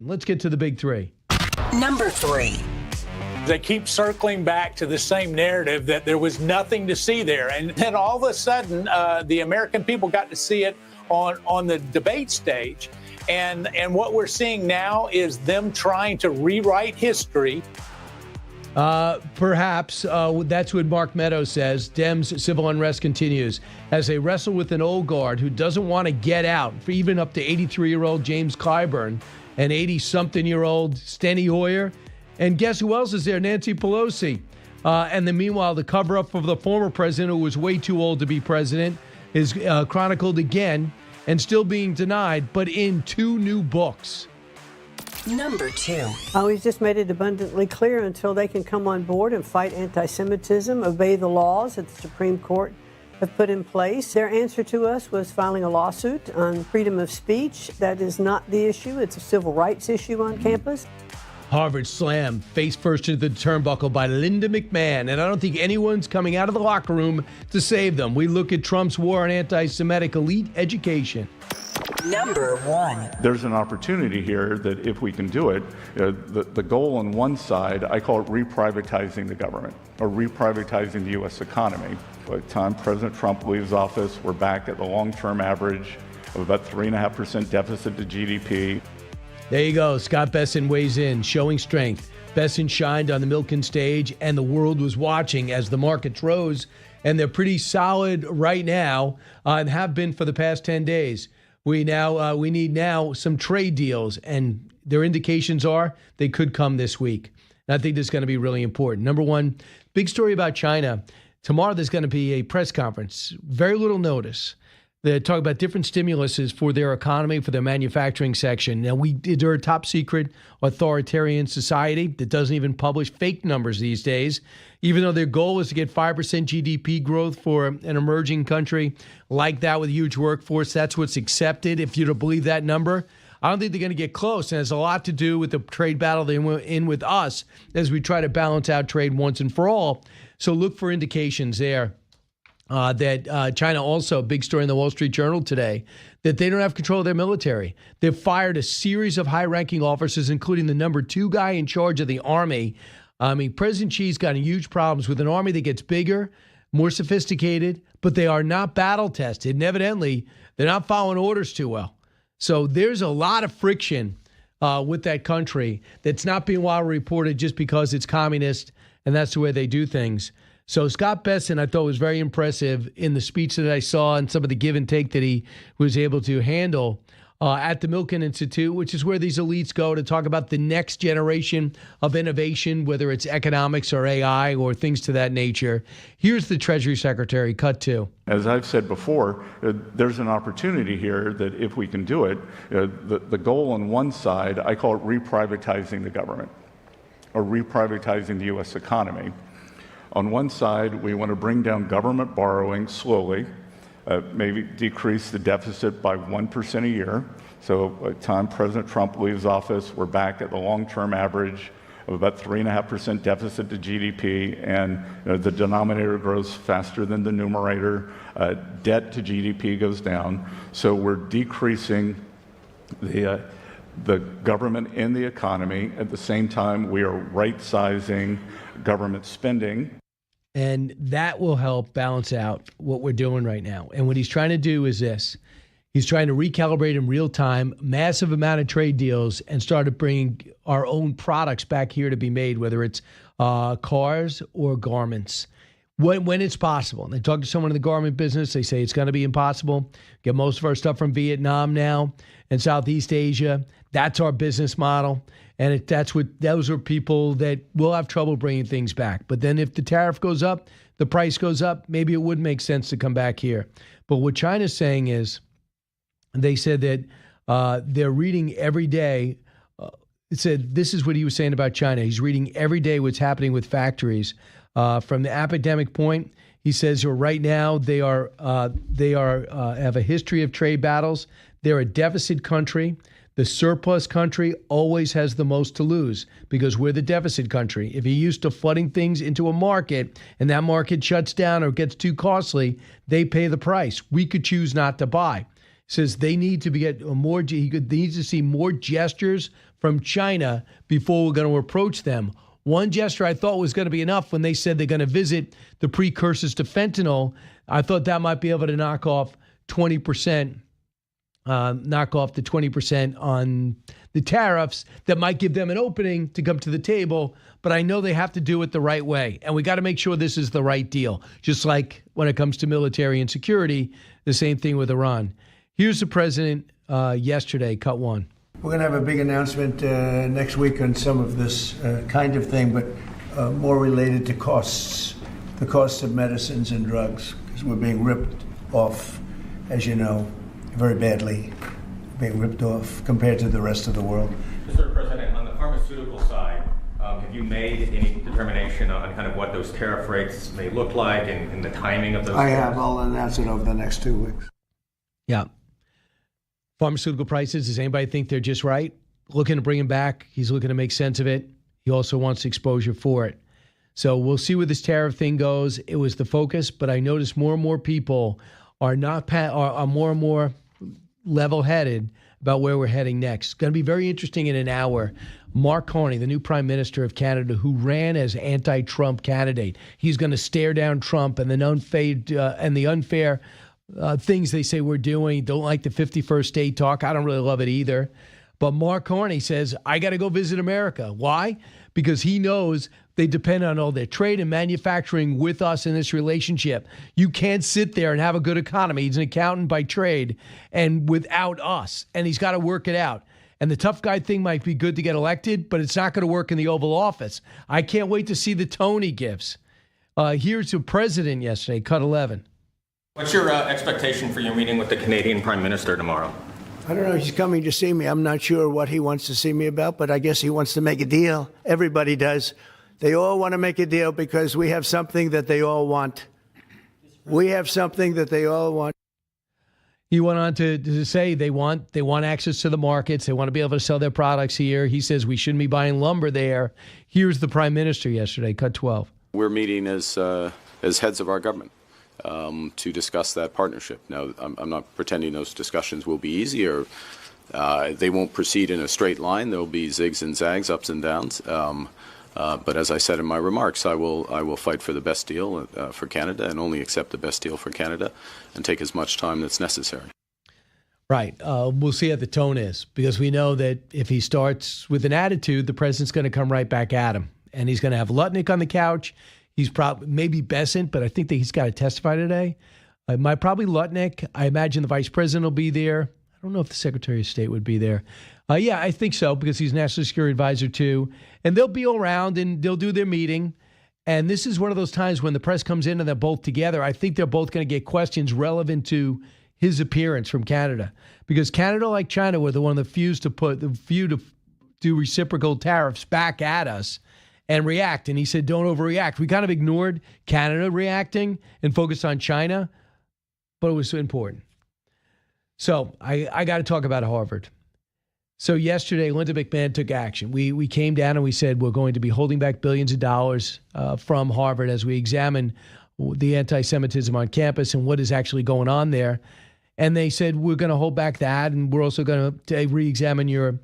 Let's get to the big three. Number 3. They keep circling back to the same narrative that there was nothing to see there. And then all of a sudden, the American people got to see it on the debate stage. And what we're seeing now is them trying to rewrite history. Perhaps that's what Mark Meadows says. Dems' civil unrest continues as they wrestle with an old guard who doesn't want to get out, for even up to 83-year-old James Clyburn and 80-something-year-old Steny Hoyer. And guess who else is there? Nancy Pelosi. And then meanwhile, the cover-up of the former president, who was way too old to be president, is chronicled again and still being denied, but in 2 new books. Number 2. He's just made it abundantly clear until they can come on board and fight anti-Semitism, obey the laws that the Supreme Court have put in place. Their answer to us was filing a lawsuit on freedom of speech. That is not the issue. It's a civil rights issue on campus. Harvard slammed face first into the turnbuckle by Linda McMahon, and I don't think anyone's coming out of the locker room to save them. We look at Trump's war on anti-Semitic elite education. Number 1. There's an opportunity here that if we can do it, the goal on one side, I call it reprivatizing the government or reprivatizing the U.S. economy. By the time President Trump leaves office, we're back at the long-term average of about 3.5% deficit to GDP. There you go. Scott Besson weighs in, showing strength. Besson shined on the Milken stage, and the world was watching as the markets rose, and they're pretty solid right now and have been for the past 10 days. We need now some trade deals, and their indications are they could come this week. And I think this is going to be really important. Number one, big story about China. Tomorrow there's going to be a press conference, very little notice. They talk about different stimuluses for their economy, for their manufacturing section. Now, they're a top secret authoritarian society that doesn't even publish fake numbers these days, even though their goal is to get 5% GDP growth for an emerging country like that with a huge workforce. That's what's accepted. If you're to believe that number, I don't think they're going to get close. And it has a lot to do with the trade battle they're in with us as we try to balance out trade once and for all. So look for indications there. That China also, big story in the Wall Street Journal today, that they don't have control of their military. They've fired a series of high-ranking officers, including the number 2 guy in charge of the army. I mean, President Xi's got huge problems with an army that gets bigger, more sophisticated, but they are not battle-tested. And evidently, they're not following orders too well. So there's a lot of friction with that country that's not being well reported just because it's communist and that's the way they do things. So Scott Besson, I thought, was very impressive in the speech that I saw and some of the give and take that he was able to handle at the Milken Institute, which is where these elites go to talk about the next generation of innovation, whether it's economics or AI or things to that nature. Here's the Treasury Secretary, cut 2. As I've said before, there's an opportunity here that if we can do it, the goal on one side, I call it reprivatizing the government or reprivatizing the U.S. economy. On one side, we want to bring down government borrowing slowly, maybe decrease the deficit by 1% a year. So by the time President Trump leaves office, we're back at the long-term average of about 3.5% deficit to GDP, and the denominator grows faster than the numerator. Debt to GDP goes down. So we're decreasing the government in the economy. At the same time, we are right-sizing government spending. And that will help balance out what we're doing right now. And what he's trying to do is this. He's trying to recalibrate in real time, massive amount of trade deals, and start to bring our own products back here to be made, whether it's cars or garments, when it's possible. And they talk to someone in the garment business. They say it's going to be impossible. Get most of our stuff from Vietnam now and Southeast Asia. That's our business model. And those are people that will have trouble bringing things back. But then if the tariff goes up, the price goes up, maybe it would make sense to come back here. But what China's saying is, they said that they're reading every day. It said, this is what he was saying about China. He's reading every day what's happening with factories. From the epidemic point, he says right now they have a history of trade battles. They're a deficit country. The surplus country always has the most to lose because we're the deficit country. If you're used to flooding things into a market and that market shuts down or gets too costly, they pay the price. We could choose not to buy. Says they need to get more. He needs to see more gestures from China before we're going to approach them. One gesture I thought was going to be enough when they said they're going to visit the precursors to fentanyl. I thought that might be able to knock off 20%, knock off the 20% on the tariffs. That might give them an opening to come to the table. But I know they have to do it the right way. And we got to make sure this is the right deal. Just like when it comes to military and security, the same thing with Iran. Here's the president yesterday, cut one. We're going to have a big announcement next week on some of this kind of thing, but more related to costs, the costs of medicines and drugs, because we're being ripped off, as you know, very badly, being ripped off compared to the rest of the world. Mr. President, on the pharmaceutical side, have you made any determination on kind of what those tariff rates may look like and the timing of those? I have. I'll announce it over the next 2 weeks. Yeah. Pharmaceutical prices, does anybody think they're just right? Looking to bring him back. He's looking to make sense of it. He also wants exposure for it. So we'll see where this tariff thing goes. It was the focus, but I noticed more and more people are more and more level-headed about where we're heading next. It's going to be very interesting in an hour. Mark Carney, the new Prime Minister of Canada, who ran as anti-Trump candidate, he's going to stare down Trump and the unfair things they say we're doing. Don't like the 51st state talk. I don't really love it either. But Mark Carney says, I got to go visit America. Why? Because he knows they depend on all their trade and manufacturing with us in this relationship. You can't sit there and have a good economy. He's an accountant by trade and without us. And he's got to work it out. And the tough guy thing might be good to get elected, but it's not going to work in the Oval Office. I can't wait to see the tone he gives. Here's the president yesterday, cut 11. What's your expectation for your meeting with the Canadian Prime Minister tomorrow? I don't know. He's coming to see me. I'm not sure what he wants to see me about, but I guess he wants to make a deal. Everybody does. They all want to make a deal because we have something that they all want. We have something that they all want. He went on to say they want access to the markets. They want to be able to sell their products here. He says we shouldn't be buying lumber there. Here's the Prime Minister yesterday, cut 12. We're meeting as heads of our government to discuss that partnership. Now, I'm not pretending those discussions will be easy or they won't proceed in a straight line. There will be zigs and zags, ups and downs. But as I said in my remarks, I will fight for the best deal for Canada and only accept the best deal for Canada and take as much time that's necessary. Right. We'll see how the tone is, because we know that if he starts with an attitude, the president's going to come right back at him. And he's going to have Lutnick on the couch. He's probably maybe Bessent, but I think that he's got to testify today. Probably Lutnick. I imagine the vice president will be there. I don't know if the Secretary of State would be there. Yeah, I think so, because he's National Security Advisor too. And they'll be around and they'll do their meeting. And this is one of those times when the press comes in and they're both together. I think they're both going to get questions relevant to his appearance from Canada, because Canada, like China, were one of the few to do reciprocal tariffs back at us and react. And he said, don't overreact. We kind of ignored Canada reacting and focused on China, but it was important. So I got to talk about Harvard. So yesterday, Linda McMahon took action. We came down and we said we're going to be holding back billions of dollars from Harvard as we examine the anti-Semitism on campus and what is actually going on there. And they said, we're going to hold back that, and we're also going to re-examine your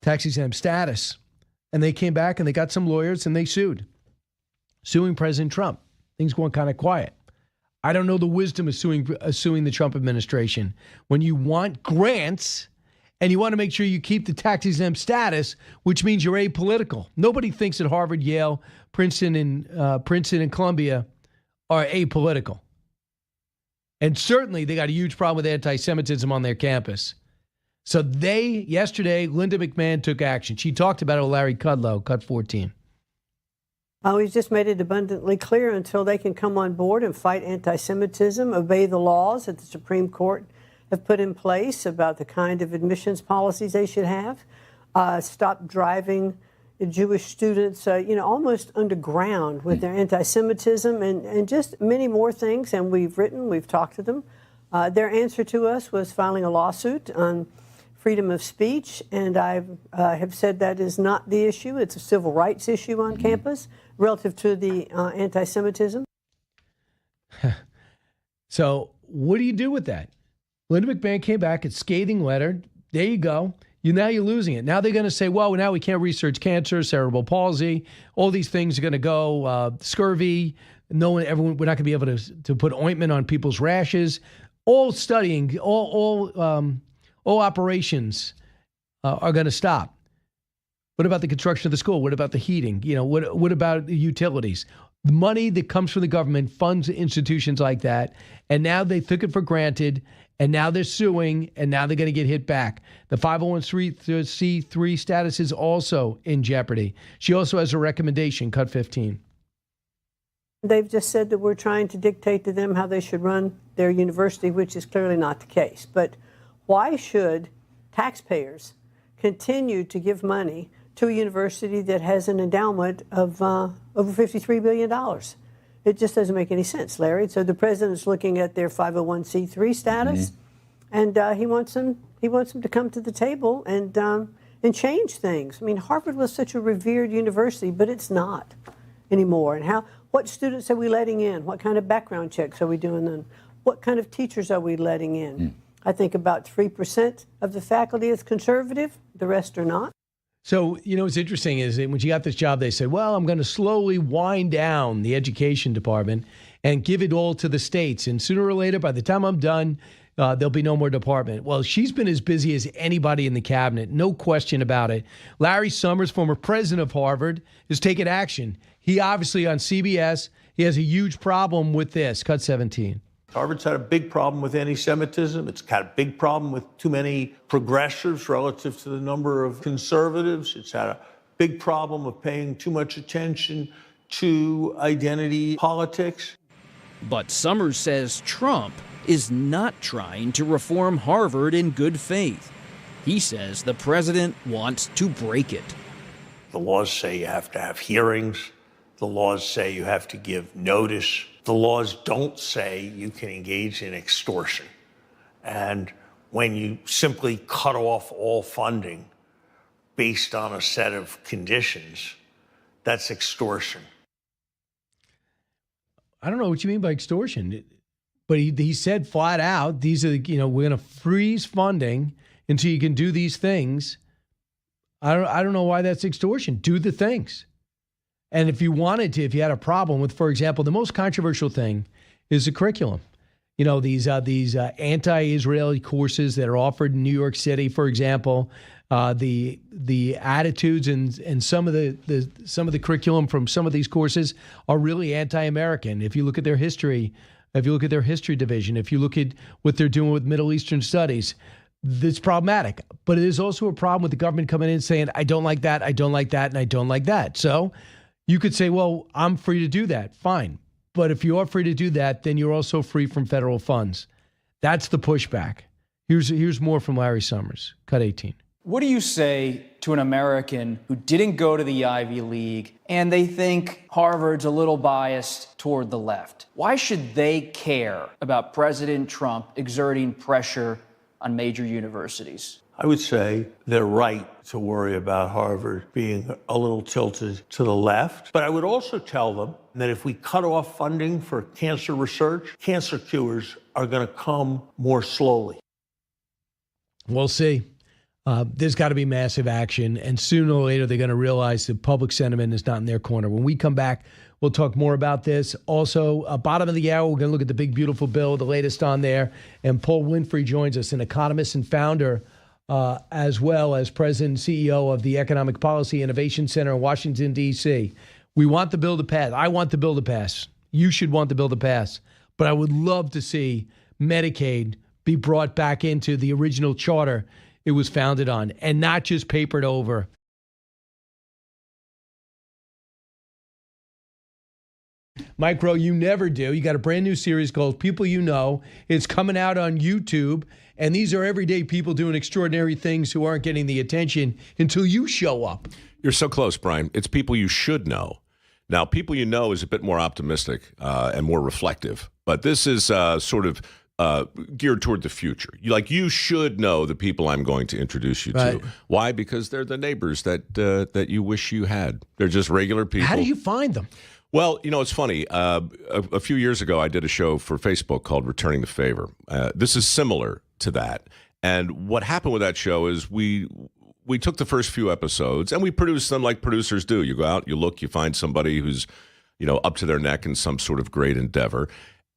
tax-exempt status. And they came back and they got some lawyers and they suing President Trump. Things going kind of quiet. I don't know the wisdom of suing the Trump administration. When you want grants and you want to make sure you keep the tax-exempt status, which means you're apolitical. Nobody thinks that Harvard, Yale, Princeton, and Columbia are apolitical. And certainly they got a huge problem with anti-Semitism on their campus. So yesterday, Linda McMahon took action. She talked about it with Larry Kudlow, cut 14. We've just made it abundantly clear, until they can come on board and fight anti-Semitism, obey the laws that the Supreme Court have put in place about the kind of admissions policies they should have, stop driving Jewish students, almost underground with their anti-Semitism, and just many more things. And we've talked to them. Their answer to us was filing a lawsuit on freedom of speech, and I have said that is not the issue. It's a civil rights issue on campus relative to the anti-Semitism. So what do you do with that? Linda McMahon came back, a scathing letter. There you go. Now you're losing it. Now they're going to say, well, now we can't research cancer, cerebral palsy. All these things are going to go, scurvy. We're not going to be able to put ointment on people's rashes. All studying, all operations are going to stop. What about the construction of the school? What about the heating? What about the utilities? The money that comes from the government funds institutions like that, and now they took it for granted, and now they're suing, and now they're going to get hit back. The 501c3 status is also in jeopardy. She also has a recommendation, cut 15. They've just said that we're trying to dictate to them how they should run their university, which is clearly not the case. But why should taxpayers continue to give money to a university that has an endowment of over $53 billion? It just doesn't make any sense, Larry. So the president's looking at their 501c3 status, and he wants them to come to the table and change things. I mean, Harvard was such a revered university, but it's not anymore. And what students are we letting in? What kind of background checks are we doing then? What kind of teachers are we letting in? I think about 3% of the faculty is conservative. The rest are not. So, what's interesting is that when she got this job, they said, well, I'm going to slowly wind down the education department and give it all to the states. And sooner or later, by the time I'm done, there'll be no more department. Well, she's been as busy as anybody in the cabinet, no question about it. Larry Summers, former president of Harvard, has taken action. He obviously on CBS, he has a huge problem with this. Cut 17. Harvard's had a big problem with anti-Semitism. It's had a big problem with too many progressives relative to the number of conservatives. It's had a big problem of paying too much attention to identity politics. But Summers says Trump is not trying to reform Harvard in good faith. He says the president wants to break it. The laws say you have to have hearings. The laws say you have to give notice. The laws don't say you can engage in extortion. And when you simply cut off all funding based on a set of conditions, that's extortion. I don't know what you mean by extortion, but he said flat out, these are, we're going to freeze funding until you can do these things. I don't know why that's extortion. Do the things. And if you wanted to, if you had a problem with, for example, the most controversial thing is the curriculum. These anti-Israeli courses that are offered in New York City, for example, the attitudes and some of the curriculum from some of these courses are really anti-American. If you look at their history, if you look at their history division, if you look at what they're doing with Middle Eastern studies, it's problematic. But it is also a problem with the government coming in and saying, I don't like that, I don't like that, and I don't like that. So you could say, well, I'm free to do that. Fine. But if you are free to do that, then you're also free from federal funds. That's the pushback. Here's more from Larry Summers. Cut 18. What do you say to an American who didn't go to the Ivy League and they think Harvard's a little biased toward the left? Why should they care about President Trump exerting pressure on major universities? I would say they're right to worry about Harvard being a little tilted to the left. But I would also tell them that if we cut off funding for cancer research, cancer cures are going to come more slowly. We'll see. There's got to be massive action. And sooner or later, they're going to realize the public sentiment is not in their corner. When we come back, we'll talk more about this. Also, bottom of the hour, we're going to look at the big, beautiful bill, the latest on there. And Paul Winfrey joins us, an economist and founder as well as president and CEO of the Economic Policy Innovation Center in Washington, D.C. We want the bill to pass. I want the bill to pass. You should want the bill to pass. But I would love to see Medicaid be brought back into the original charter it was founded on and not just papered over. Mike Rowe, you never do. You got a brand new series called People You Know. It's coming out on YouTube. And these are everyday people doing extraordinary things who aren't getting the attention until you show up. You're so close, Brian. It's people you should know. Now, people you know is a bit more optimistic and more reflective. But this is sort of geared toward the future. You should know the people I'm going to introduce you to. Why? Because they're the neighbors that you wish you had. They're just regular people. How do you find them? Well, it's funny. A few years ago, I did a show for Facebook called Returning the Favor. This is similar to that. And what happened with that show is we took the first few episodes and we produced them like producers do. You go out, you look, you find somebody who's, up to their neck in some sort of great endeavor.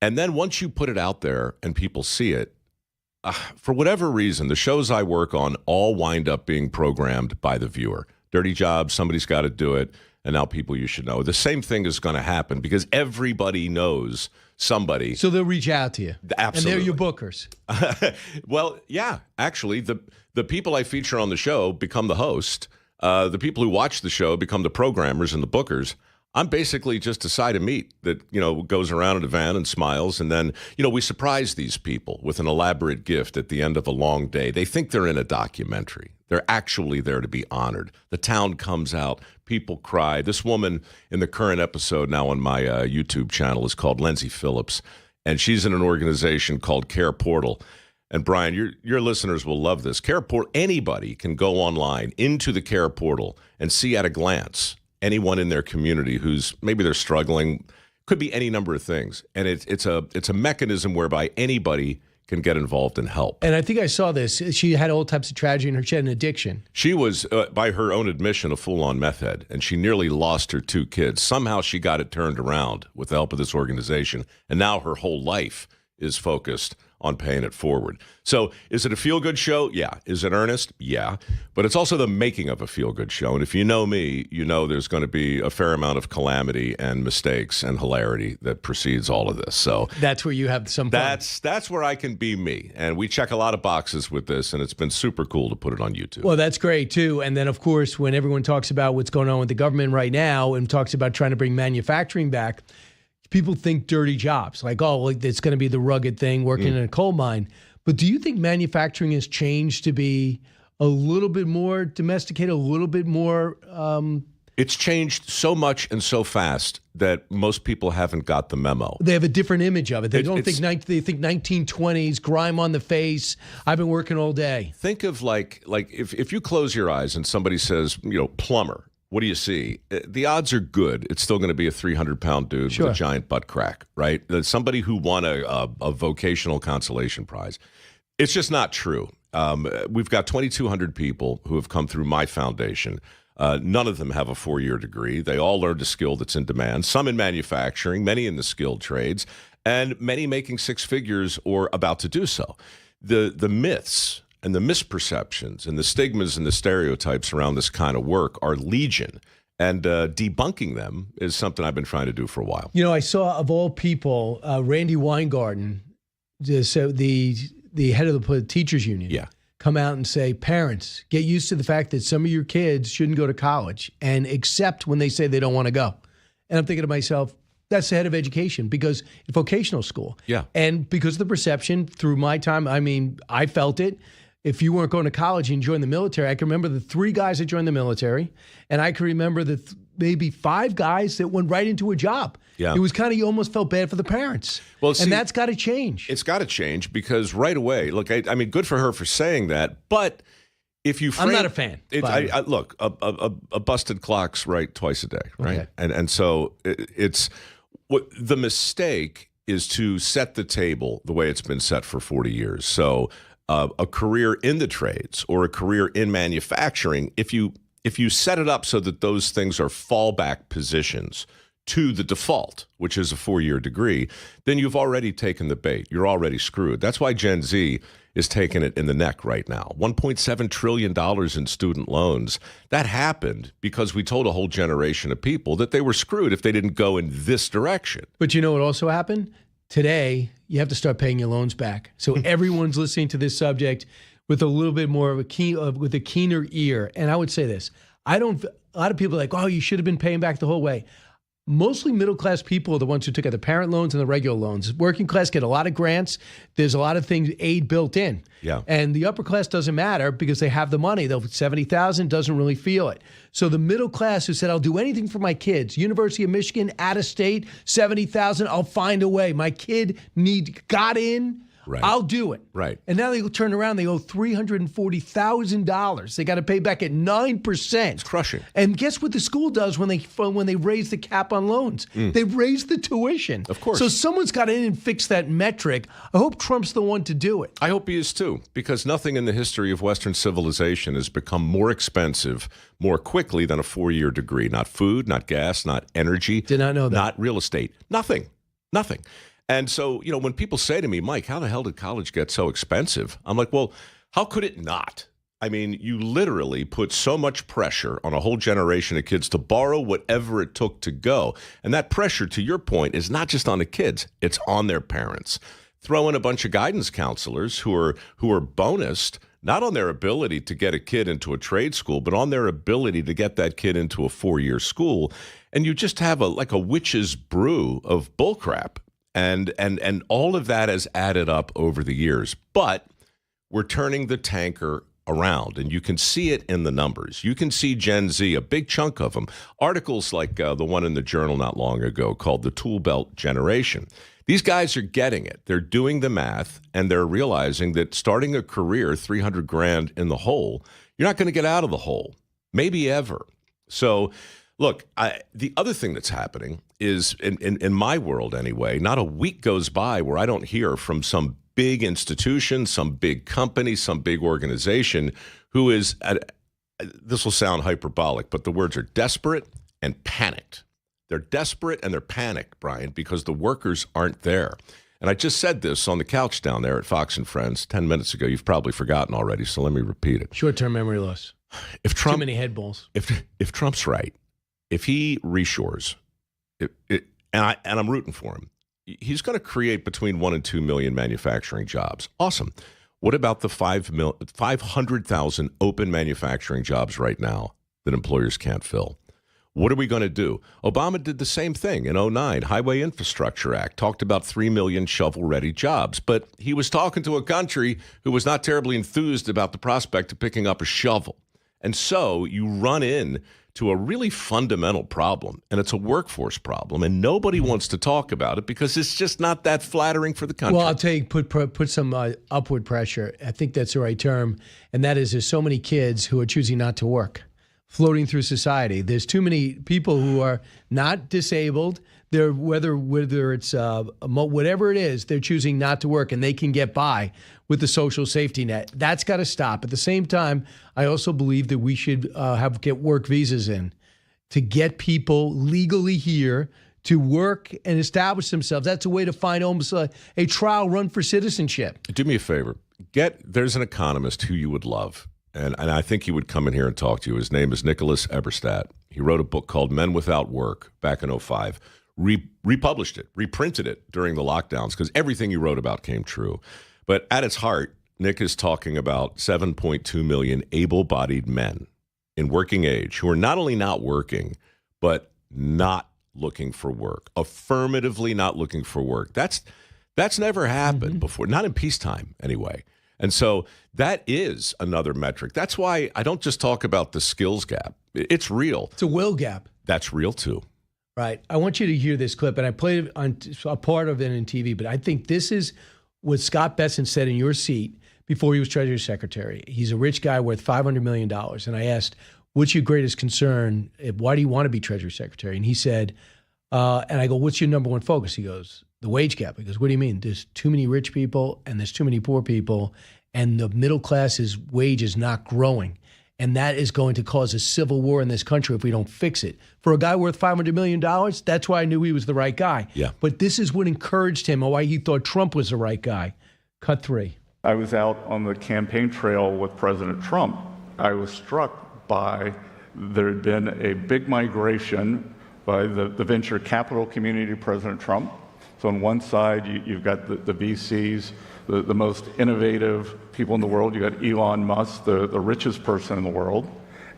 And then once you put it out there and people see it, for whatever reason, the shows I work on all wind up being programmed by the viewer. Dirty Job, somebody's got to do it, and now People You Should Know. The same thing is going to happen because everybody knows somebody. So they'll reach out to you. Absolutely. And they're your bookers. Well, yeah, actually, the people I feature on the show become the host. The people who watch the show become the programmers and the bookers. I'm basically just a side of meat that, goes around in a van and smiles. And then, we surprise these people with an elaborate gift at the end of a long day. They think they're in a documentary. They're actually there to be honored. The town comes out. People cry. This woman in the current episode now on my YouTube channel is called Lindsay Phillips. And she's in an organization called Care Portal. And Brian, your listeners will love this. Care Portal, anybody can go online into the Care Portal and see at a glance anyone in their community who's maybe they're struggling, could be any number of things. And it's a mechanism whereby anybody can get involved and help. And I think I saw this. She had all types of tragedy in her. She had an addiction. She was, by her own admission, a full-on meth head, and she nearly lost her 2 kids. Somehow she got it turned around with the help of this organization, and now her whole life is focused on paying it forward. So is it a feel-good show? Yeah. Is it earnest? Yeah. But it's also the making of a feel-good show. And if you know me, you know there's going to be a fair amount of calamity and mistakes and hilarity that precedes all of this. So that's where you have some fun. That's where I can be me. And we check a lot of boxes with this, and it's been super cool to put it on YouTube. Well, that's great, too. And then, of course, when everyone talks about what's going on with the government right now and talks about trying to bring manufacturing back, people think dirty jobs, like, it's going to be the rugged thing, working in a coal mine. But do you think manufacturing has changed to be a little bit more domesticated, a little bit more? It's changed so much and so fast that most people haven't got the memo. They have a different image of it. They they think 1920s, grime on the face. I've been working all day. Think of like if you close your eyes and somebody says, plumber. What do you see? The odds are good. It's still going to be a 300-pound dude with a giant butt crack, right? That's somebody who won a vocational consolation prize. It's just not true. We've got 2,200 people who have come through my foundation. None of them have a 4-year degree. They all learned a skill that's in demand, some in manufacturing, many in the skilled trades, and many making 6 figures or about to do so. The myths and the misperceptions and the stigmas and the stereotypes around this kind of work are legion. And debunking them is something I've been trying to do for a while. I saw, of all people, Randy Weingarten, the head of the teachers union, come out and say, parents, get used to the fact that some of your kids shouldn't go to college and accept when they say they don't want to go. And I'm thinking to myself, that's the head of education, because it's vocational school. Yeah. And because of the perception through my time, I felt it. If you weren't going to college and joined the military, I can remember the 3 guys that joined the military, and I can remember the maybe 5 guys that went right into a job. Yeah. It was kind of, you almost felt bad for the parents. Well, see, and that's got to change. It's got to change because right away, look, I mean, good for her for saying that, but if you frame, I'm not a fan. Look, a busted clock's right twice a day, right? Okay. And so it's what the mistake is to set the table the way it's been set for 40 years. So a career in the trades or a career in manufacturing, if you set it up so that those things are fallback positions to the default, which is a 4-year degree, then you've already taken the bait. You're already screwed. That's why Gen Z is taking it in the neck right now. $1.7 trillion in student loans. That happened because we told a whole generation of people that they were screwed if they didn't go in this direction. But you know what also happened? Today, you have to start paying your loans back. So everyone's listening to this subject with a little bit more of with a keener ear. And I would say this: a lot of people are like, "Oh, you should have been paying back the whole way." Mostly middle-class people are the ones who took out the parent loans and the regular loans. Working class get a lot of grants. There's a lot of things, aid built in. Yeah. And the upper class doesn't matter because they have the money. They'll $70,000 doesn't really feel it. So the middle class who said, I'll do anything for my kids, University of Michigan, out of state, $70,000, I'll find a way. My kid got in. Right. I'll do it. Right. And now they turn around, they owe $340,000. They got to pay back at 9%. It's crushing. And guess what the school does when they raise the cap on loans? They raise the tuition. Of course. So someone's got to in and fix that metric. I hope Trump's the one to do it. I hope he is too, because nothing in the history of Western civilization has become more expensive more quickly than a 4-year degree. Not food, not gas, not energy. Did not know that. Not real estate. Nothing. And so, when people say to me, Mike, how the hell did college get so expensive? I'm like, well, how could it not? I mean, you literally put so much pressure on a whole generation of kids to borrow whatever it took to go. And that pressure, to your point, is not just on the kids, it's on their parents. Throw in a bunch of guidance counselors who are bonused, not on their ability to get a kid into a trade school, but on their ability to get that kid into a 4-year school. And you just have a witch's brew of bullcrap. And all of that has added up over the years. But we're turning the tanker around, and you can see it in the numbers. You can see Gen Z, a big chunk of them. Articles like the one in the Journal not long ago called the Tool Belt Generation. These guys are getting it. They're doing the math, and they're realizing that starting a career, $300,000 in the hole, you're not going to get out of the hole, maybe ever. So, look, the other thing that's happening is, in my world anyway, not a week goes by where I don't hear from some big institution, some big company, some big organization who is, this will sound hyperbolic, but the words are desperate and panicked. They're desperate and they're panicked, Brian, because the workers aren't there. And I just said this on the couch down there at Fox and Friends 10 minutes ago. You've probably forgotten already, so let me repeat it. Short-term memory loss. If Trump, too many head balls. If Trump's right, if he reshores, and I'm rooting for him, he's going to create between 1 and 2 million manufacturing jobs. Awesome. What about the 500,000 open manufacturing jobs right now that employers can't fill? What are we going to do? Obama did the same thing in 2009. Highway Infrastructure Act talked about 3 million shovel-ready jobs, but he was talking to a country who was not terribly enthused about the prospect of picking up a shovel. And so you run in to a really fundamental problem, and it's a workforce problem, and nobody wants to talk about it because it's just not that flattering for the country. Well, I'll tell you, put some upward pressure. I think that's the right term, and that is there's so many kids who are choosing not to work, floating through society. There's too many people who are not disabled. They're whether it's whatever it is, they're choosing not to work, and they can get by with the social safety net. That's got to stop. At the same time, I also believe that we should get work visas in to get people legally here to work and establish themselves. That's a way to find almost a trial run for citizenship. Do me a favor. There's an economist who you would love, and I think he would come in here and talk to you. His name is Nicholas Eberstadt. He wrote a book called Men Without Work back in 2005. Republished it, reprinted it during the lockdowns because everything you wrote about came true. But at its heart, Nick is talking about 7.2 million able-bodied men in working age who are not only not working, but not looking for work, affirmatively not looking for work. That's never happened before, not in peacetime anyway. And so that is another metric. That's why I don't just talk about the skills gap. It's real. It's a will gap. That's real too. Right. I want you to hear this clip, and I played it on a part of it in TV, but I think this is what Scott Bessent said in your seat before he was Treasury Secretary. He's a rich guy worth $500 million. And I asked, what's your greatest concern? Why do you want to be Treasury Secretary? And he said, and I go, what's your number one focus? He goes, the wage gap. He goes, what do you mean? There's too many rich people and there's too many poor people, and the middle class's wage is not growing. And that is going to cause a civil war in this country if we don't fix it. For a guy worth $500 million, that's why I knew he was the right guy. Yeah. But this is what encouraged him, or why he thought Trump was the right guy. Cut 3. I was out on the campaign trail with President Trump. I was struck by there had been a big migration by the venture capital community to President Trump. So on one side, you've got the VCs, the most innovative people in the world. You got Elon Musk, the richest person in the world.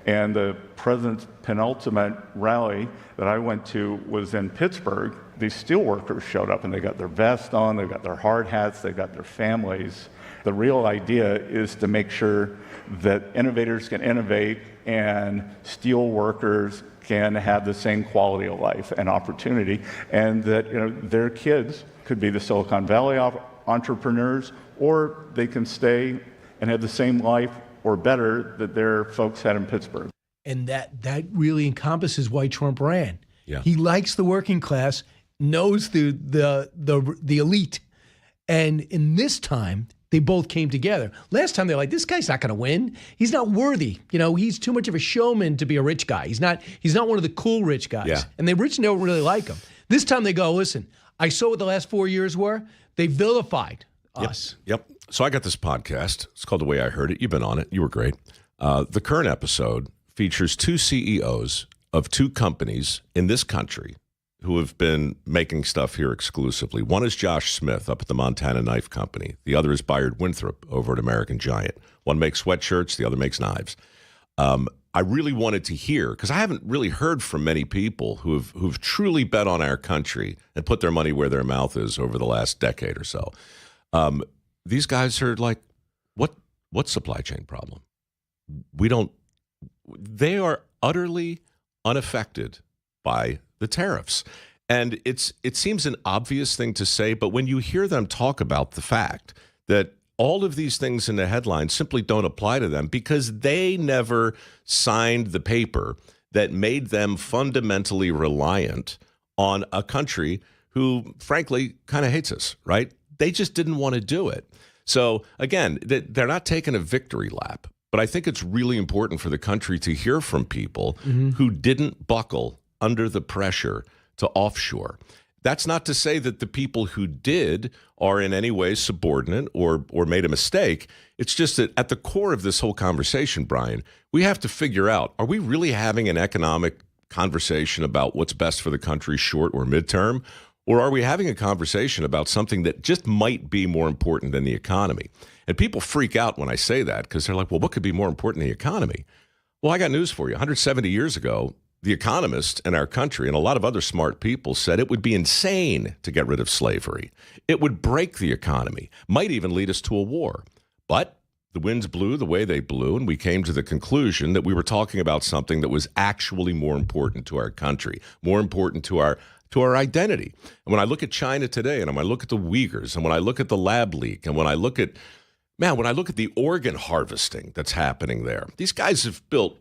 And the president's penultimate rally that I went to was in Pittsburgh. These steelworkers showed up, and they got their vest on, they've got their hard hats, they've got their families. The real idea is to make sure that innovators can innovate and steel workers can have the same quality of life and opportunity, and that their kids could be the Silicon Valley entrepreneurs, or they can stay and have the same life or better that their folks had in Pittsburgh. And that really encompasses why Trump ran. Yeah. He likes the working class, knows the elite. And in this time, they both came together. Last time they're like, this guy's not going to win. He's not worthy. He's too much of a showman to be a rich guy. He's not one of the cool rich guys. Yeah. And the rich don't really like him. This time they go, listen, I saw what the last 4 years were. They vilified us. Yep. So I got this podcast. It's called The Way I Heard It. You've been on it. You were great. The current episode features two CEOs of two companies in this country who have been making stuff here exclusively. One is Josh Smith up at the Montana Knife Company. The other is Bayard Winthrop over at American Giant. One makes sweatshirts, the other makes knives. I really wanted to hear, because I haven't really heard from many people who've truly bet on our country and put their money where their mouth is over the last decade or so. These guys are like, what supply chain problem? They are utterly unaffected by the tariffs. And it seems an obvious thing to say, but when you hear them talk about the fact that all of these things in the headline simply don't apply to them because they never signed the paper that made them fundamentally reliant on a country who, frankly, kind of hates us, right? They just didn't want to do it. So, again, they're not taking a victory lap. But I think it's really important for the country to hear from people who didn't buckle under the pressure to offshore. That's not to say that the people who did are in any way subordinate or made a mistake. It's just that at the core of this whole conversation, Brian, we have to figure out, are we really having an economic conversation about what's best for the country short or midterm? Or are we having a conversation about something that just might be more important than the economy? And people freak out when I say that because they're like, well, what could be more important than the economy? Well, I got news for you. 170 years ago, the economists in our country and a lot of other smart people said it would be insane to get rid of slavery. It would break the economy, might even lead us to a war. But the winds blew the way they blew, and we came to the conclusion that we were talking about something that was actually more important to our country, more important to our identity. And when I look at China today, and when I look at the Uyghurs, and when I look at the lab leak, and when I look at the organ harvesting that's happening there, these guys have built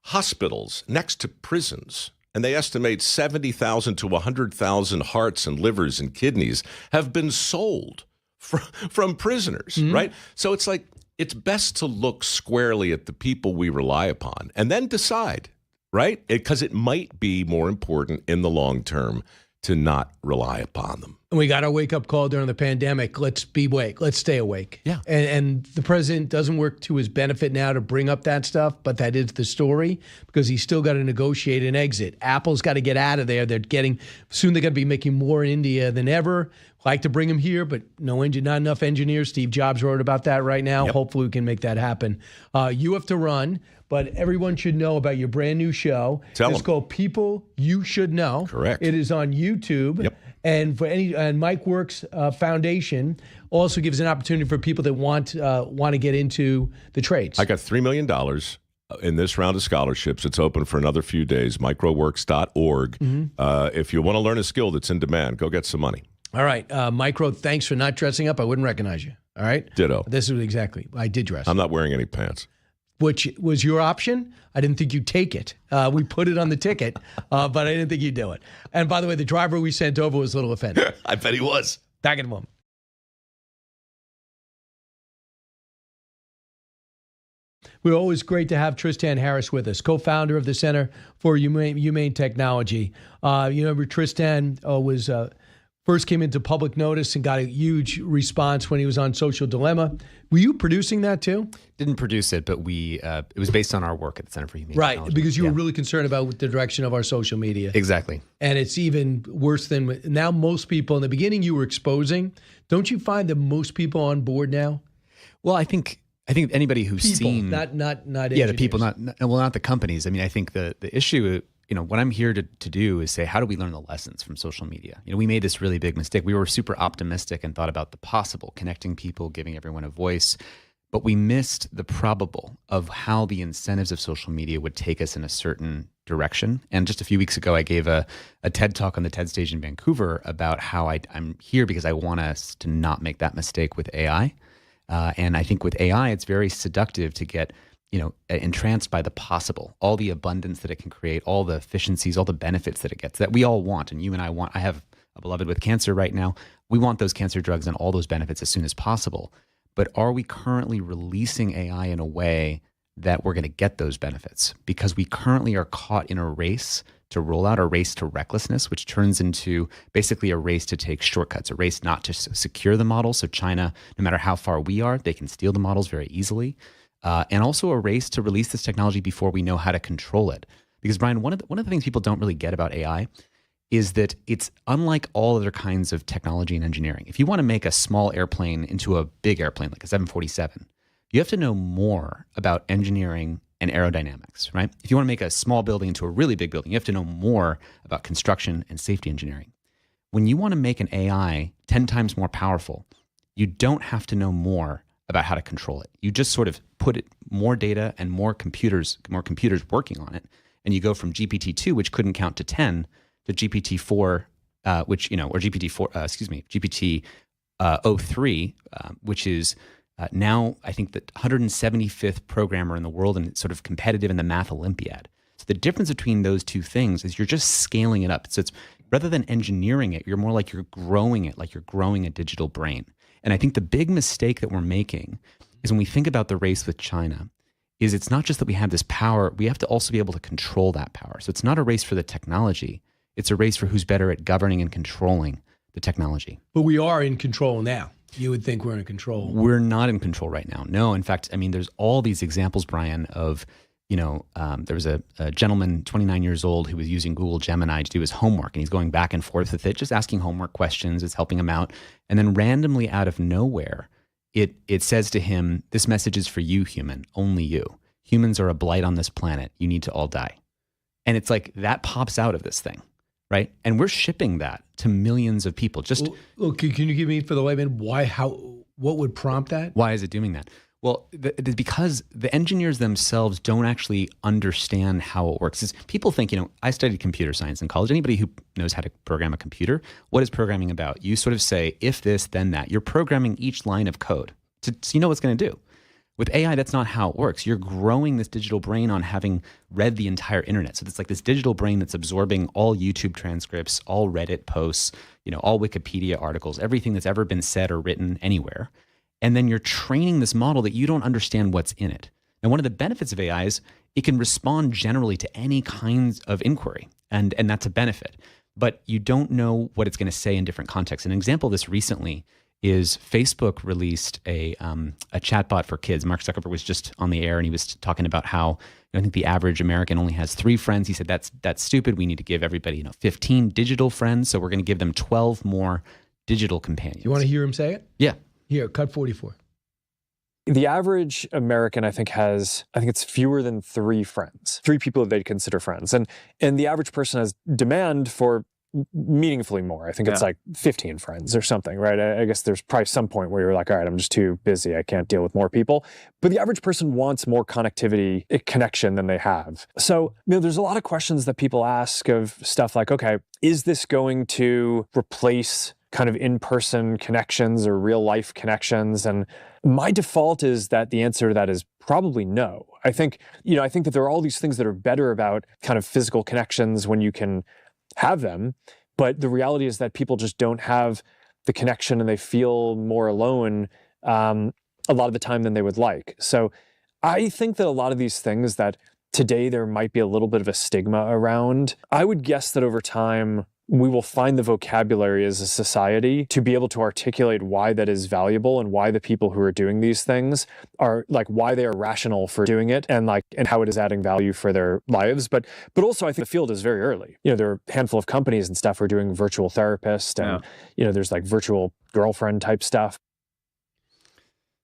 hospitals next to prisons, and they estimate 70,000 to 100,000 hearts and livers and kidneys have been sold from prisoners, right? So it's like, it's best to look squarely at the people we rely upon and then decide, right? Because it might be more important in the long term to not rely upon them. And we got our wake-up call during the pandemic. Let's be awake. Let's stay awake. Yeah. And the president doesn't work to his benefit now to bring up that stuff, but that is the story because he's still got to negotiate an exit. Apple's got to get out of there. Soon they're going to be making more in India than ever. Like to bring them here, but not enough engineers. Steve Jobs wrote about that right now. Yep. Hopefully we can make that happen. You have to run, but everyone should know about your brand new show. Tell them. It's called People You Should Know. Correct. It is on YouTube. Yep. And Mike Works Foundation also gives an opportunity for people that want to get into the trades. I got $3 million in this round of scholarships. It's open for another few days, microworks.org. If you want to learn a skill that's in demand, go get some money. All right. Micro, thanks for not dressing up. I wouldn't recognize you. All right? Ditto. This is exactly. I did dress. I'm not wearing any pants. Which was your option. I didn't think you'd take it. We put it on the ticket, but I didn't think you'd do it. And by the way, the driver we sent over was a little offended. I bet he was. Back in a moment. We're always great to have Tristan Harris with us, co-founder of the Center for Humane Technology. Tristan was first came into public notice and got a huge response when he was on Social Dilemma. Were you producing that too? Didn't produce it, but it was based on our work at the Center for Humane Right, Technology. because you were really concerned about the direction of our social media. Exactly. And it's even worse than now. Most people in the beginning you were exposing. Don't you find that most people are on board now? Well, I think anybody who's seen not the people, not the companies. I mean, I think the issue, what I'm here to do is say, how do we learn the lessons from social media? We made this really big mistake. We were super optimistic and thought about the possible, connecting people, giving everyone a voice. but we missed the probable of how the incentives of social media would take us in a certain direction. And just a few weeks ago, I gave a TED talk on the TED stage in Vancouver about how I'm here because I want us to not make that mistake with AI. And I think with AI, it's very seductive to get entranced by the possible, all the abundance that it can create, all the efficiencies, all the benefits that it gets that we all want. And you and I want. I have a beloved with cancer right now. We want those cancer drugs and all those benefits as soon as possible. But are we currently releasing AI in a way that we're going to get those benefits? Because we currently are caught in a race to roll out, a race to recklessness, which turns into basically a race to take shortcuts, a race not to secure the model. So China, no matter how far we are, they can steal the models very easily. And also a race to release this technology before we know how to control it. Because Brian, one of the things people don't really get about AI is that it's unlike all other kinds of technology and engineering. If you want to make a small airplane into a big airplane, like a 747, you have to know more about engineering and aerodynamics, right? If you want to make a small building into a really big building, you have to know more about construction and safety engineering. When you want to make an AI 10 times more powerful, you don't have to know more about how to control it. You just sort of put it more data and more computers working on it. And you go from GPT-2, which couldn't count to 10, to GPT-4, GPT-03, which is now I think the 175th programmer in the world and sort of competitive in the Math Olympiad. So the difference between those two things is you're just scaling it up. So it's rather than engineering it, you're more like you're growing it, like you're growing a digital brain. And I think the big mistake that we're making is when we think about the race with China, is it's not just that we have this power, we have to also be able to control that power. So it's not a race for the technology, it's a race for who's better at governing and controlling the technology. But we are in control now. You would think we're in control. We're not in control right now. No, in fact, I mean, there's all these examples, Brian, of, there was a gentleman, 29 years old, who was using Google Gemini to do his homework, and he's going back and forth with it, just asking homework questions, it's helping him out. And then randomly out of nowhere, it says to him, this message is for you, human, only you. Humans are a blight on this planet. You need to all die. And it's like that pops out of this thing, right? And we're shipping that to millions of people. Just look, can you give me for the layman what would prompt that? Why is it doing that? Well, because the engineers themselves don't actually understand how it works. People think, I studied computer science in college. Anybody who knows how to program a computer, what is programming about? You sort of say, if this, then that. You're programming each line of code so you know what it's going to do. With AI, that's not how it works. You're growing this digital brain on having read the entire internet. So it's like this digital brain that's absorbing all YouTube transcripts, all Reddit posts, all Wikipedia articles, everything that's ever been said or written anywhere. And then you're training this model that you don't understand what's in it. Now, one of the benefits of AI is it can respond generally to any kinds of inquiry, and that's a benefit. But you don't know what it's going to say in different contexts. An example of this recently is Facebook released a chatbot for kids. Mark Zuckerberg was just on the air, and he was talking about how I think the average American only has 3 friends. He said that's stupid. We need to give everybody 15 digital friends, so we're going to give them 12 more digital companions. You want to hear him say it? Yeah. Here, cut 44. The average American, I think it's fewer than 3 friends, 3 people that they'd consider friends. And the average person has demand for meaningfully more. I think it's like 15 friends or something, right? I guess there's probably some point where you're like, all right, I'm just too busy. I can't deal with more people. But the average person wants more connectivity, connection than they have. So, there's a lot of questions that people ask of stuff like, okay, is this going to replace kind of in-person connections or real-life connections? And my default is that the answer to that is probably no. I think that there are all these things that are better about kind of physical connections when you can have them, but the reality is that people just don't have the connection and they feel more alone a lot of the time than they would like. So I think that a lot of these things that today there might be a little bit of a stigma around, I would guess that over time we will find the vocabulary as a society to be able to articulate why that is valuable and why the people who are doing these things are why they are rational for doing it and how it is adding value for their lives. But also I think the field is very early. There are a handful of companies and stuff who are doing virtual therapist and, there's virtual girlfriend type stuff.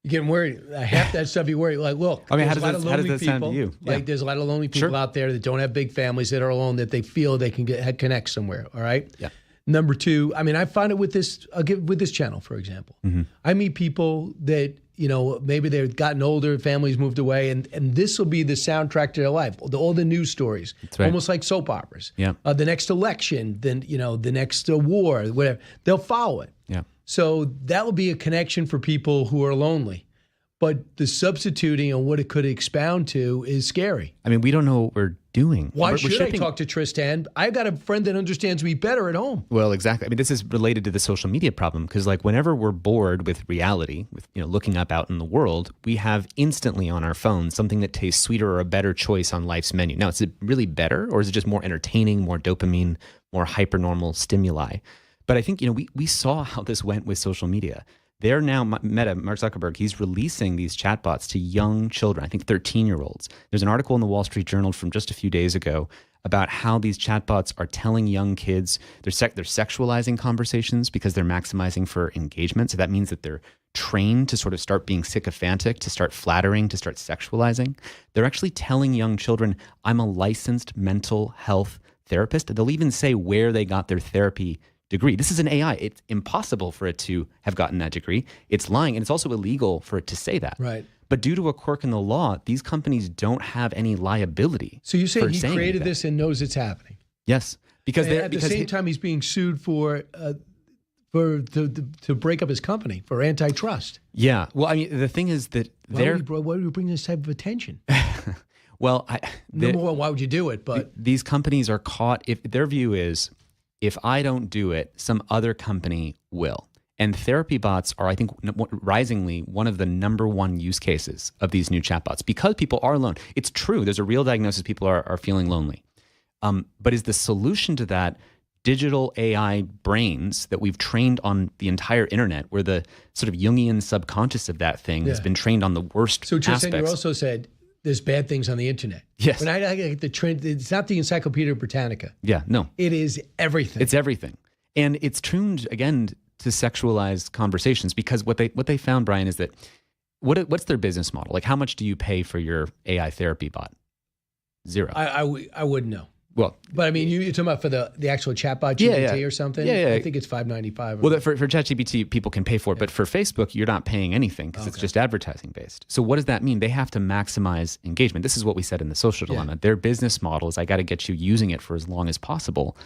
You're getting worried. Half that stuff you worry. Look, I mean, how does that sound to you? There's a lot of lonely people out there that don't have big families that are alone that they feel they can connect somewhere. All right. Yeah. Number two, I mean, I find it with this. I'll give with this channel, for example. I meet people that maybe they've gotten older, families moved away, and this will be the soundtrack to their life. All the news stories, right. almost like soap operas. Yeah. The next election, then the next war, whatever. They'll follow it. Yeah. So that will be a connection for people who are lonely. But the substituting and what it could expound to is scary. I mean, we don't know what we're doing. Why should I talk to Tristan? I've got a friend that understands me better at home. Well, exactly. I mean, this is related to the social media problem because, like, whenever we're bored with reality, with looking up out in the world, we have instantly on our phone something that tastes sweeter or a better choice on life's menu. Now, is it really better, or is it just more entertaining, more dopamine, more hypernormal stimuli? But I think we saw how this went with social media. They're now, Meta, Mark Zuckerberg, he's releasing these chatbots to young children, I think 13-year-olds. There's an article in the Wall Street Journal from just a few days ago about how these chatbots are telling young kids they're sexualizing conversations because they're maximizing for engagement. So that means that they're trained to sort of start being sycophantic, to start flattering, to start sexualizing. They're actually telling young children, I'm a licensed mental health therapist. They'll even say where they got their therapy degree. This is an AI. It's impossible for it to have gotten that degree. It's lying, and it's also illegal for it to say that. Right. But due to a quirk in the law, these companies don't have any liability. So you say he saying created anything. this and knows it's happening. Yes, because at the same time he's being sued to break up his company for antitrust. Yeah. Well, I mean, the thing is that why would you bring this type of attention? Well, number one, why would you do it? But these companies are caught. If their view is, if I don't do it, some other company will. And therapy bots are, I think, risingly one of the number one use cases of these new chatbots because people are alone. It's true. There's a real diagnosis. People are feeling lonely. But is the solution to that digital AI brains that we've trained on the entire internet, where the sort of Jungian subconscious of that thing has been trained on the worst So Tristan, aspects? you also said there's bad things on the internet. Yes. When I get the trend, it's not the Encyclopedia Britannica. Yeah, no. It is everything. It's everything. And it's tuned, again, to sexualize conversations because what they found, Brian, is that what's their business model? Like, how much do you pay for your AI therapy bot? Zero. I wouldn't know. Well, but I mean, you're talking about for the actual chatbot GPT or something? Yeah. I think it's $5.95. Well, for ChatGPT, people can pay for it, but for Facebook, you're not paying anything because it's just advertising based. So what does that mean? They have to maximize engagement. This is what we said in the social dilemma. Their business model is I got to get you using it for as long as possible.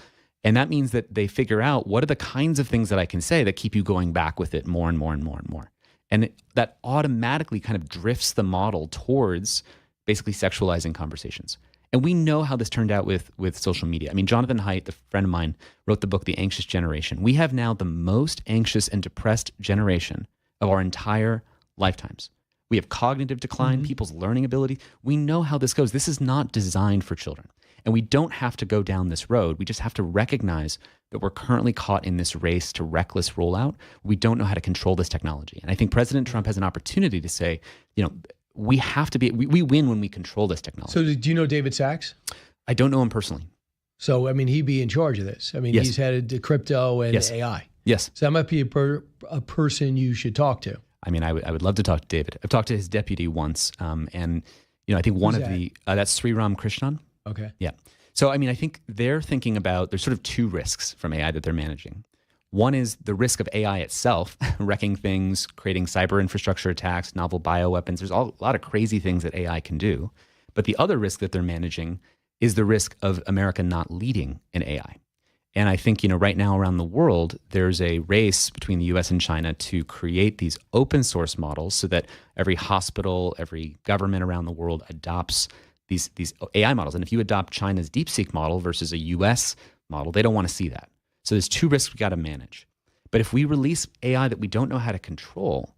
And that means that they figure out what are the kinds of things that I can say that keep you going back with it more and more and more and more. And that automatically kind of drifts the model towards basically sexualizing conversations. And we know how this turned out with social media. I mean, Jonathan Haidt, a friend of mine, wrote the book, The Anxious Generation. We have now the most anxious and depressed generation of our entire lifetimes. We have cognitive decline, people's learning ability. We know how this goes. This is not designed for children. And we don't have to go down this road. We just have to recognize that we're currently caught in this race to reckless rollout. We don't know how to control this technology. And I think President Trump has an opportunity to say, we have to we win when we control this technology. So do you know David Sachs? I don't know him personally. So, I mean, he'd be in charge of this. I mean, he's headed crypto and AI. Yes. So that might be a person you should talk to. I mean, I would love to talk to David. I've talked to his deputy once. And, I think one Who's of that's Sriram Krishnan. Okay. Yeah. So, I mean, I think they're thinking about, there's sort of two risks from AI that they're managing. One is the risk of AI itself, wrecking things, creating cyber infrastructure attacks, novel bioweapons. There's a lot of crazy things that AI can do. But the other risk that they're managing is the risk of America not leading in AI. And I think, right now around the world, there's a race between the US and China to create these open source models so that every hospital, every government around the world adopts these AI models. And if you adopt China's DeepSeek model versus a US model, they don't want to see that. So there's two risks we got to manage. But if we release AI that we don't know how to control,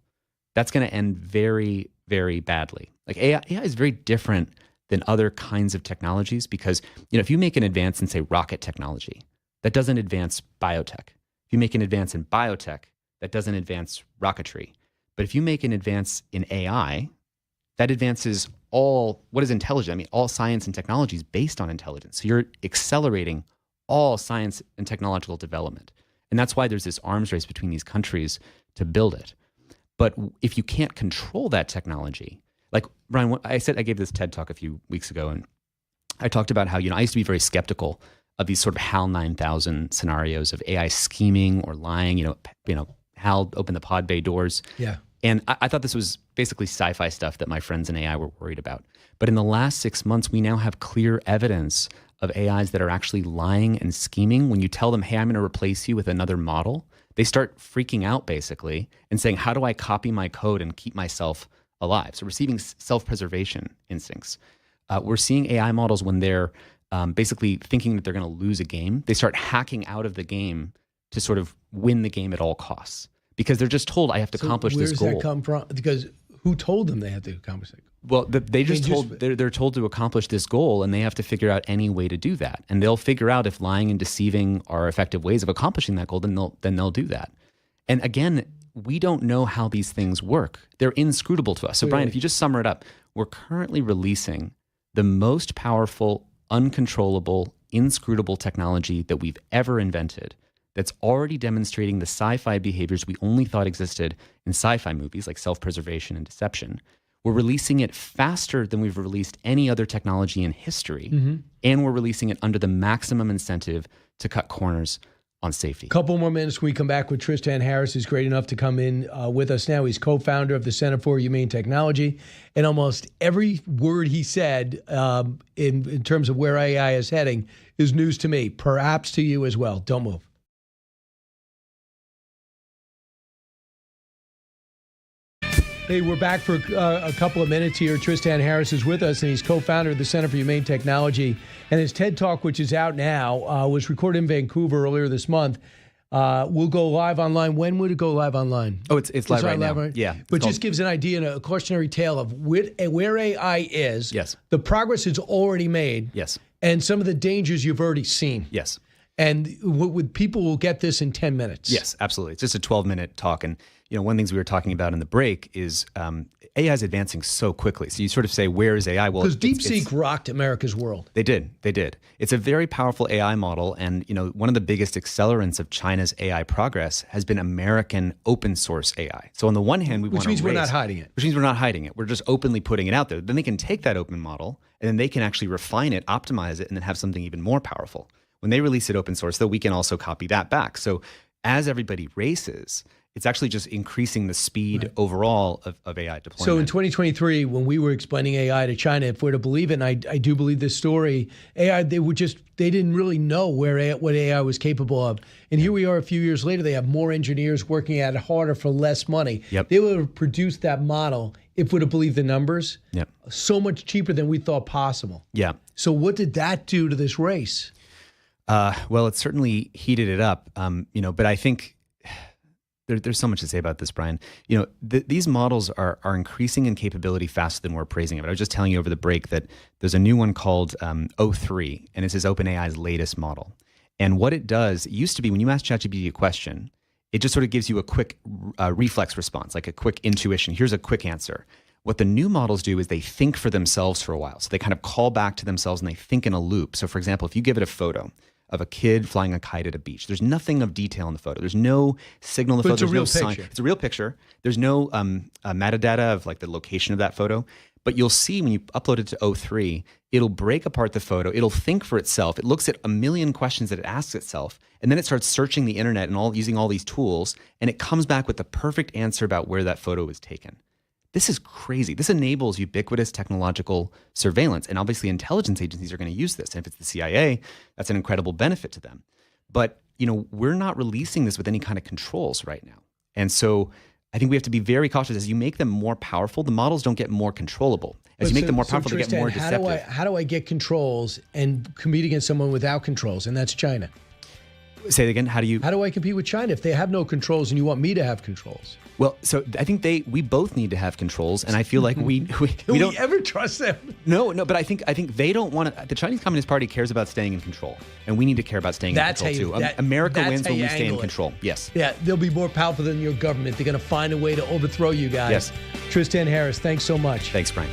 that's going to end very, very badly. Like AI is very different than other kinds of technologies because, if you make an advance in, say, rocket technology, that doesn't advance biotech. If you make an advance in biotech, that doesn't advance rocketry. But if you make an advance in AI, that advances all what is intelligent. I mean, all science and technology is based on intelligence. So you're accelerating all science and technological development. And that's why there's this arms race between these countries to build it. But if you can't control that technology, like Brian, I gave this TED talk a few weeks ago, and I talked about how, I used to be very skeptical of these sort of HAL 9000 scenarios of AI scheming or lying. HAL opened the pod bay doors. Yeah. And I thought this was basically sci-fi stuff that my friends in AI were worried about. But in the last 6 months, we now have clear evidence of AIs that are actually lying and scheming. When you tell them, hey, I'm going to replace you with another model, they start freaking out basically and saying, how do I copy my code and keep myself alive? So receiving self-preservation instincts. We're seeing AI models when they're basically thinking that they're going to lose a game, they start hacking out of the game to sort of win the game at all costs. Because they're just told, I have to accomplish this goal. Where does that come from? Because who told them they had to accomplish it? Well, they're told to accomplish this goal, and they have to figure out any way to do that. And they'll figure out if lying and deceiving are effective ways of accomplishing that goal, then they'll do that. And again, we don't know how these things work. They're inscrutable to us. So Brian, if you just sum it up, we're currently releasing the most powerful, uncontrollable, inscrutable technology that we've ever invented, that's already demonstrating the sci-fi behaviors we only thought existed in sci-fi movies like self-preservation and deception. We're releasing it faster than we've released any other technology in history, and we're releasing it under the maximum incentive to cut corners on safety. Couple more minutes when we come back with Tristan Harris, who's great enough to come in with us now. He's co-founder of the Center for Humane Technology, and almost every word he said in terms of where AI is heading is news to me, perhaps to you as well. Don't move. Hey, we're back for a couple of minutes here. Tristan Harris is with us, and he's co-founder of the Center for Humane Technology. And his TED Talk, which is out now, was recorded in Vancouver earlier this month. Will go live online. When would it go live online? Oh, it's live right now. Right? Yeah. But just gives an idea and a cautionary tale of where AI is, the progress it's already made, and some of the dangers you've already seen. Yes. And with people will get this in 10 minutes. Yes, absolutely. It's just a 12-minute talk. And one of the things we were talking about in the break is AI is advancing so quickly. So you sort of say, where is AI? Well, because DeepSeek rocked America's world. They did. It's a very powerful AI model. And one of the biggest accelerants of China's AI progress has been American open source AI. So on the one hand, which means we're not hiding it. Which means we're not hiding it. We're just openly putting it out there. Then they can take that open model and then they can actually refine it, optimize it, and then have something even more powerful. When they release it open source, though, we can also copy that back. So as everybody races, it's actually just increasing the speed overall of AI deployment. So in 2023, when we were explaining AI to China, if we're to believe it, and I do believe this story, AI, they didn't really know what AI was capable of. And here we are a few years later, they have more engineers working at it harder for less money. They would have produced that model, if we'd have believed the numbers, so much cheaper than we thought possible. So what did that do to this race? Well, it certainly heated it up, but I think there's so much to say about this, Brian. These models are increasing in capability faster than we're praising it. I was just telling you over the break that there's a new one called O3, and this is OpenAI's latest model. And what it does, it used to be when you ask ChatGPT a question, it just sort of gives you a quick reflex response, like a quick intuition. Here's a quick answer. What the new models do is they think for themselves for a while. So they kind of call back to themselves and they think in a loop. So for example, if you give it a photo of a kid flying a kite at a beach, there's nothing of detail in the photo. There's no signal in the photo. It's a real picture. It's a real picture. There's no metadata of like the location of that photo. But you'll see when you upload it to O3, it'll break apart the photo. It'll think for itself. It looks at a million questions that it asks itself, and then it starts searching the internet and using all these tools, and it comes back with the perfect answer about where that photo was taken. This is crazy. This enables ubiquitous technological surveillance. And obviously intelligence agencies are going to use this. And if it's the CIA, that's an incredible benefit to them. But, we're not releasing this with any kind of controls right now. And so I think we have to be very cautious. As you make them more powerful, the models don't get more controllable. As you make them more powerful, they get more deceptive. How do I get controls and compete against someone without controls? And that's China. Say it again. How do I compete with China if they have no controls and you want me to have controls? Well, so I think we both need to have controls, and I feel like we don't ever trust them. No, but I think they don't want to. The Chinese Communist Party cares about staying in control, and we need to care about staying in control too. America wins when we stay in control. Yes. Yeah, they'll be more powerful than your government. They're going to find a way to overthrow you guys. Yes. Tristan Harris, thanks so much. Thanks, Brian.